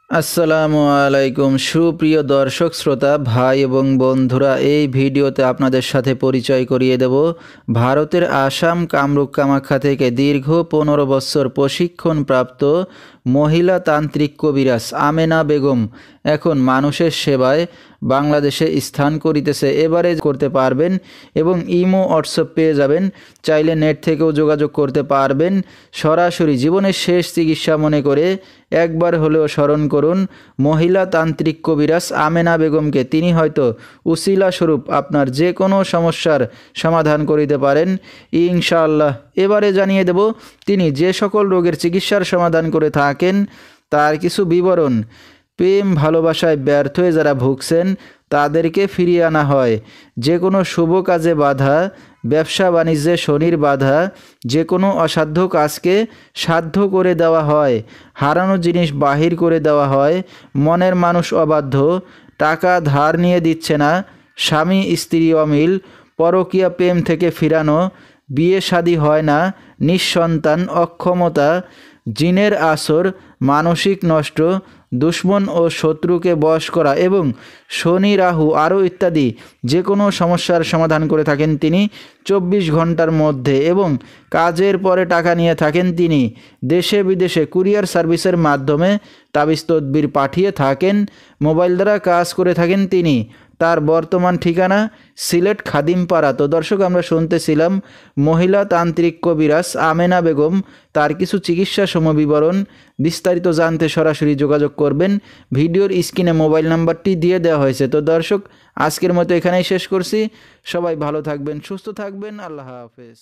আসসালামু আলাইকুম সুপ্রিয় দর্শক শ্রোতা ভাই এবং বন্ধুরা, এই ভিডিওতে আপনাদের সাথে পরিচয় করিয়ে দেব ভারতের আসাম কামরূপ কামাখ্যা থেকে দীর্ঘ 15 বছর প্রশিক্ষণপ্রাপ্ত মহিলা তান্ত্রিক কবিরাজ আমেনা বেগম এখন মানুষের সেবায় বাংলাদেশে স্থান করিতেছে। এবারে করতে পারবেন এবং ইমো হোয়াটসঅ্যাপ পেয়ে যাবেন, চাইলে নেট থেকেও যোগাযোগ করতে পারবেন। সরাসরি জীবনের শেষ চিকিৎসা মনে করে একবার হলেও স্মরণ করুন মহিলা তান্ত্রিক কবিরাজ আমেনা বেগমকে। তিনি হয়তো উসিলা স্বরূপ আপনার যে কোনো সমস্যার সমাধান করিতে পারেন ইনশাআল্লাহ। এবারে জানিয়ে দেব তিনি যে সকল রোগের চিকিৎসার সমাধান করে থাকেন তার কিছু বিবরণ। প্রেম ভালোবাসায় ব্যর্থ হয়ে যারা ভুগছেন তাদেরকে ফিরিয়ে আনা হয়, যে কোনো শুভ কাজে বাধা, ব্যবসা বাণিজ্যে শনির বাধা, যে কোনো অসাধ্য কাজকে সাধ্য করে দেওয়া হয়, হারানো জিনিস বাহির করে দেওয়া হয়, মনের মানুষ অবাধ্য, টাকা ধার নিয়ে দিচ্ছে না, স্বামী স্ত্রী অমিল, পরকীয়া প্রেম থেকে ফিরানো, বিয়ে শাদী হয় না, নিঃসন্তান, অক্ষমতা, জিনের আসর, মানসিক নষ্ট, দুশ্মন ও শত্রুকে বশ করা এবং শনি রাহু আরও ইত্যাদি যে কোনো সমস্যার সমাধান করে থাকেন তিনি 24 ঘন্টার মধ্যে। এবং কাজের পরে টাকা নিয়ে থাকেন তিনি। দেশে বিদেশে কুরিয়ার সার্ভিসের মাধ্যমে তাবিজ তদবির পাঠিয়ে থাকেন, মোবাইল দ্বারা কাজ করে থাকেন তিনি। তার বর্তমান ঠিকানা সিলেট খাদিমপাড়া। তো দর্শক, আমরা শুনতেছিলাম মহিলা তান্ত্রিক কবিরাজ আমেনা বেগম, তার কিছু চিকিৎসা সমবিবরণ। বিস্তারিত জানতে সরাসরি যোগাযোগ করবেন, ভিডিওর স্ক্রিনে মোবাইল নাম্বারটি দিয়ে দেওয়া হয়েছে। তো দর্শক, আজকের মতো এখানেই শেষ করছি। সবাই ভালো থাকবেন, সুস্থ থাকবেন, আল্লাহ হাফেজ।